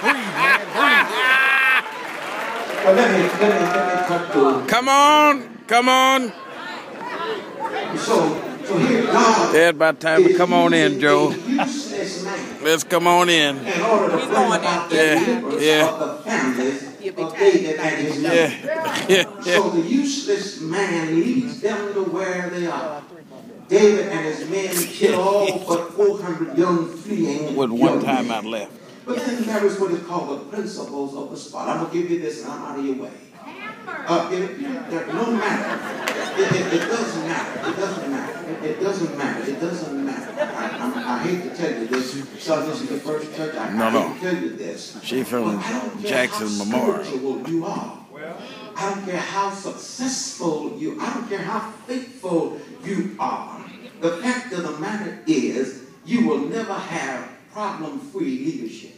Breathe, man. Breathe. Well, let me cut to. Come on. Come on. So here God. It's about time to come on in, Joe. Useless man. Let's come on in. In order to bring about the deliverance of the families of David and his men. So the useless man leads them to where they are. David and his men kill all but 400 young fleeing. With one time out left. But then there is what is called the principles of the spot. I'm going to give you this and I'm out of your way. No matter. It doesn't matter. It doesn't matter. It doesn't matter. It doesn't matter. I hate to tell you this. So this is the first church. I hate to tell you this. She from Jackson Memorial. You are. I don't care how successful you. I don't care how faithful you are. The fact of the matter is, you will never have problem-free leadership.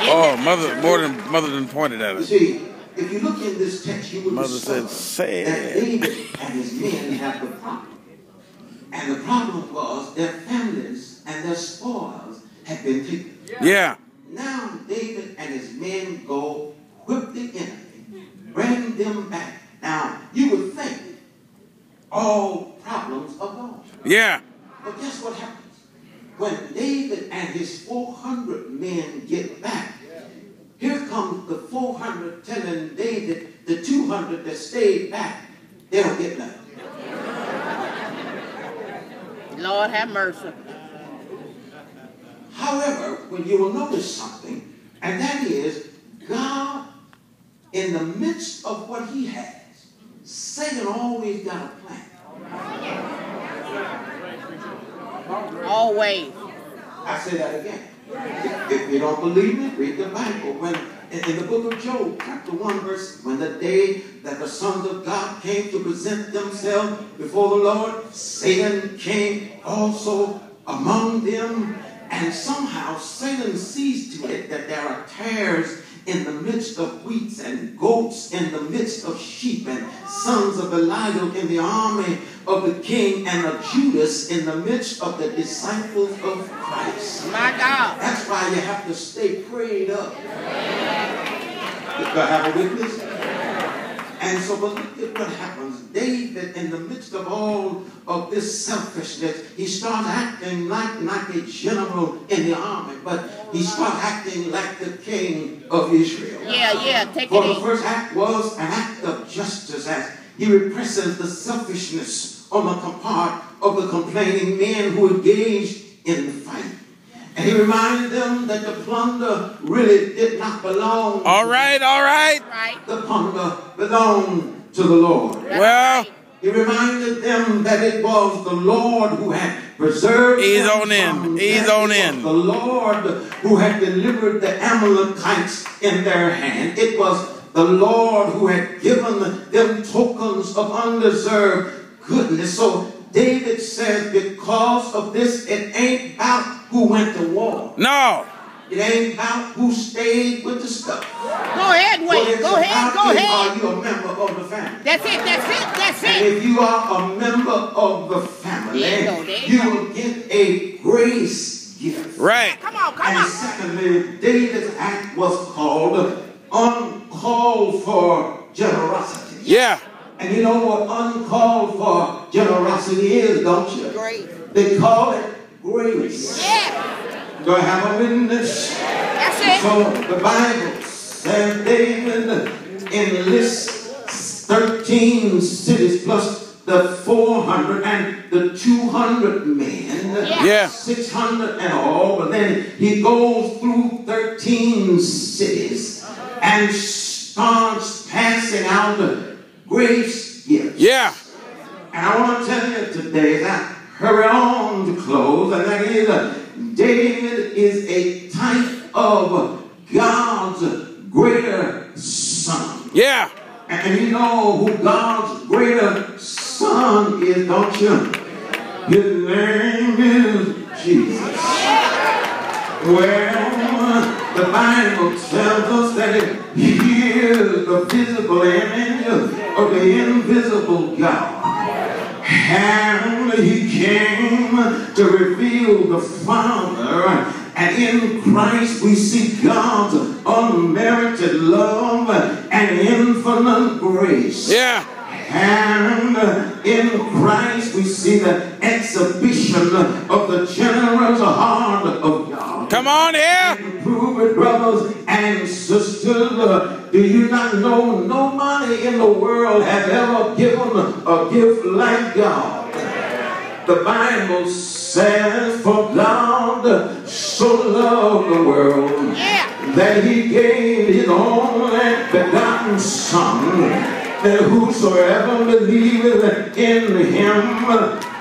Oh, mother done pointed at You us. see, if you look in this text, you will Mother discover said, that David and his men have the problem. And the problem was their families and their spoils had been taken. Yeah. Now David and his men go whip the enemy, bring them back. Now, you would think all problems are gone. Yeah. But guess what happens? When David and his 400 men get back, here comes the 400 telling David the 200 that stayed back, they don't get nothing. Lord have mercy. However, when you will notice something, and that is God, in the midst of what he has, Satan always got a plan. Always. I say that again. If you don't believe me, read the Bible. When in the book of Job, chapter 1, verse, when the day that the sons of God came to present themselves before the Lord, Satan came also among them, and somehow Satan sees to it that there are tares in the midst of wheats and goats in the midst of sheep and sons of Belial in the army of the king and of Judas in the midst of the disciples of Christ. My God. That's why you have to stay prayed up. Do I have a witness? And so but look at what happens. David, in the midst of all of this selfishness, he starts acting like a general in the army, but he starts acting like the king of Israel. Yeah, take For it the easy. first act was an act of justice as he represses the selfishness on the part of the complaining men who engaged in the fight. And he reminded them that the plunder really did not belong. All right. The plunder belonged to the Lord. Well, He reminded them that it was the Lord who had preserved them from death. It was the Lord who had delivered the Amalekites in their hand. It was the Lord who had given them tokens of undeserved goodness. So David says, because of this, it ain't about who went to war. no. It ain't about who stayed with the stuff. Go ahead, Wade. What it's Go ahead. about is, are you a member of the family? That's it. And if you are a member of the family, you will get a grace gift. Right. Come on. And secondly, David's act was called uncalled for generosity. Yeah. And you know what uncalled for generosity is, don't you? Grace. They call it grace. Yeah. Do I have a witness? That's it. So the Bible says David enlists 13 cities plus the 400 and the 200 men. Yeah. 600 and all. But then he goes through 13 cities and starts passing out the grace gifts. Yeah. And I want to tell you today that hurry on to close, and that is David is a type of God's greater son. Yeah. And you know who God's greater son is, don't you? His name is Jesus. Well, the Bible tells us that he is the visible image of the invisible God. And he came to reveal the Father. And in Christ we see God's unmerited love and infinite grace. Yeah. And in Christ we see the exhibition of the generous heart of God. Come on here. Prove it, brothers and sisters. Do you not know nobody in the world has ever given a gift like God? The Bible says, for God so loved the world that he gave his only begotten Son, that whosoever believeth in him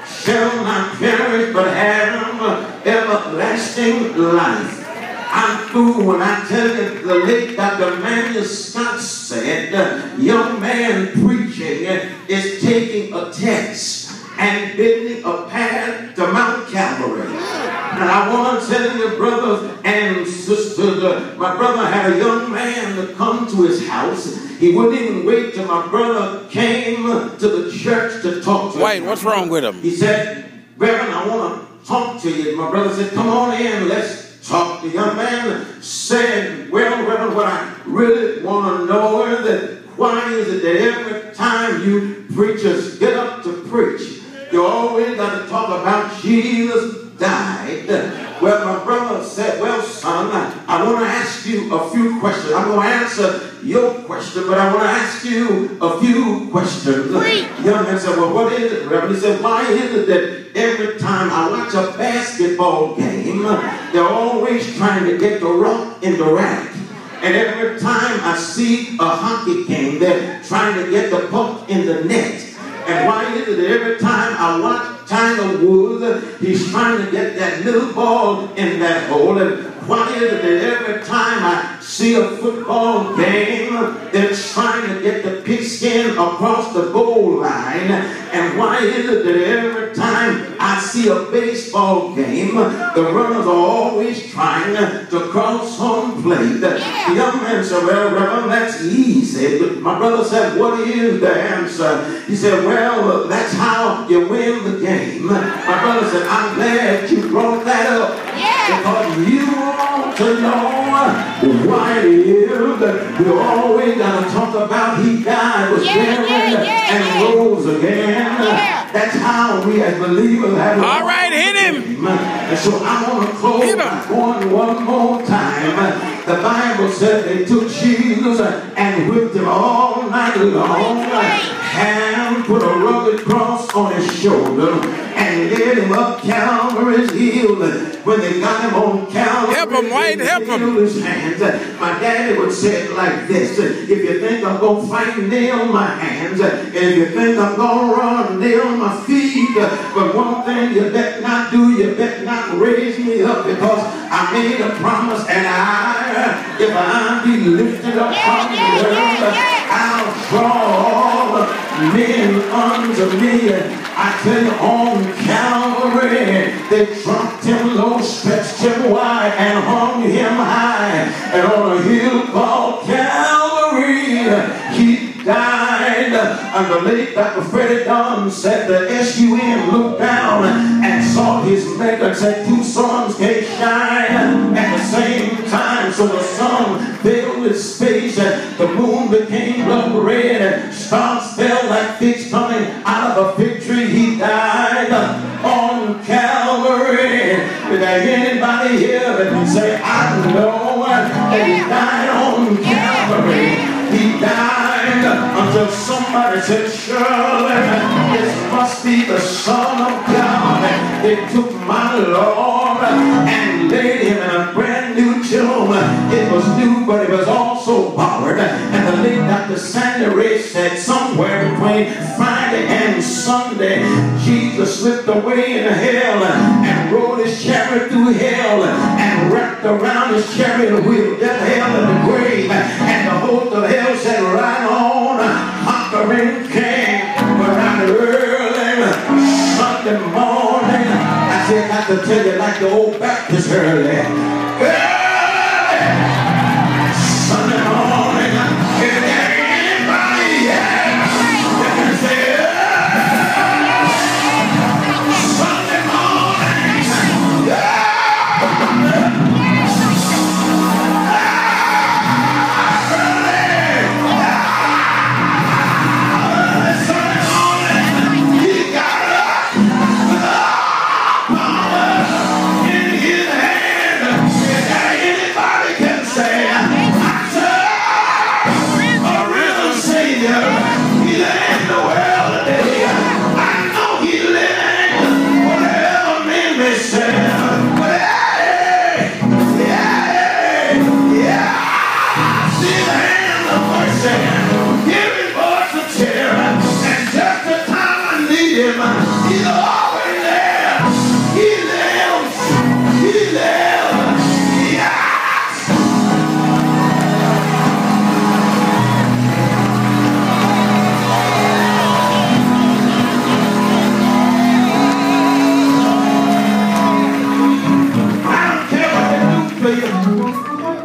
shall not perish but have everlasting life. I'm through when I tell you the late Dr. Manuel Scott said, young man preaching is taking a text and building a path to Mount Calvary. And I want to tell you, brothers and sisters, my brother had a young man to come to his house. He wouldn't even wait till my brother came to the church to talk to him. Wait, what's wrong with him? He said, Reverend, I want to talk to you. My brother said, come on in, let's talk. The young man said, well, Reverend, what I really want to know is that why is it that every time you preachers get up to preach, you always got to talk about Jesus died? Well, my brother said, well, son, I want to ask you a few questions. I'm going to answer your question, but I want to ask you a few questions. The young man said, well, what is it, Reverend? He said, why is it that every time I watch a basketball game, they're always trying to get the rock in the rack? And every time I see a hockey game, they're trying to get the puck in the net. And why is it that every time I watch Tiger Woods, he's trying to get that little ball in that hole? And why is it that every time I see a football game, they're trying to get the pigskin across the goal line? And why is it that every time I see a baseball game, the runners are always trying to cross home plate? The young man said, well, Reverend, that's easy. But my brother said, what is the answer? He said, well, that's how you win the game. My brother said, I'm glad you brought that up. Because you want to know why it is that we always got to talk about he died, was buried, and rose again. That's how we as believers have. All right, hit him. And so I want to close by going one more time. The Bible said they took Jesus and whipped him all night long, and put a rugged cross on his shoulder, and led him up Calvary's hill. When they got him on Calvary, help him, White, help him. His hands. My daddy would say it like this: if you think I'm going to fight, nail my hands. And if you think I'm going to run, nail my feet. But one thing you better not do, you better not raise me up, because I made a promise, and if I be lifted up from the earth, I'll draw men unto me. I tell you, on Calvary, they trumped him low, stretched him wide, and hung him high. And on a hill called Calvary, he died. And the late Dr. Freddie Dunn said the S-U-N looked down and saw his maker and said, two suns can't shine at the same time. So the sun filled his face, and the moon became blood red, and stars fell like figs coming out of a fig tree. He died on Calvary. Is there anybody here that can say, I know that he died on Calvary? He died until somebody said, surely this must be the Son of God. They took my Lord and laid him in a brand new tomb. It was new, but it was also borrowed. And the late Dr. Sandy Ray said, somewhere between Friday and Sunday, Jesus slipped away in hell and rode his chariot through hell and wrapped around his chariot wheel, death, hell, and the grave. And the host of hell said, right on, conquering king. But around early Sunday morning, I said, I have to tell you like the old Baptist early Sunday morning, is there anybody that can say, said, yeah. See the hand of mercy, giving voice to tear, and just the time I need him, he's always there. He lives. He lives. Yes.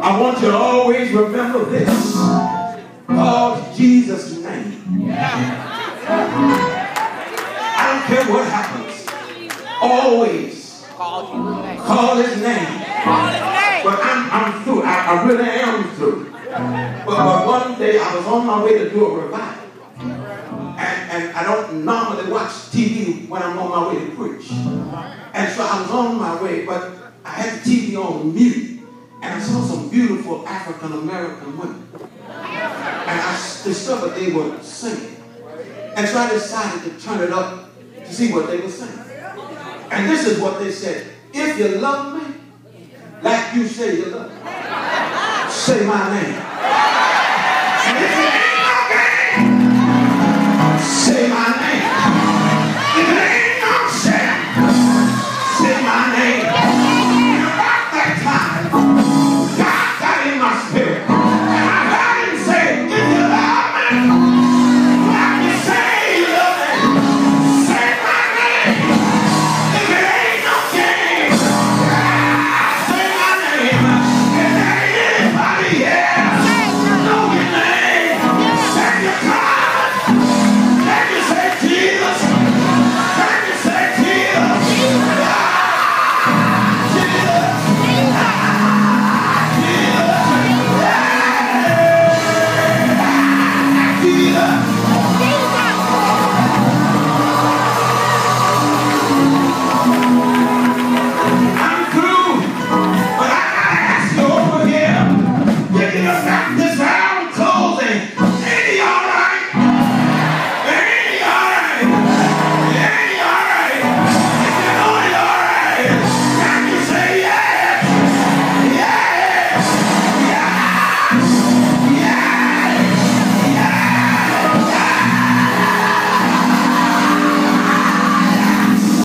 I want you to always remember this. Call Jesus' name. I don't care what happens. Always call his name. But I'm through. I really am through. But one day I was on my way to do a revival. And I don't normally watch TV when I'm on my way to preach. And so I was on my way, but I had the TV on mute. And I saw some beautiful African-American women. And I discovered they were singing. And so I decided to turn it up to see what they were saying. And this is what they said. If you love me, like you say you love me, say my name. And if it ain't no game, say my name. If it ain't no shame, say my name. And about that time,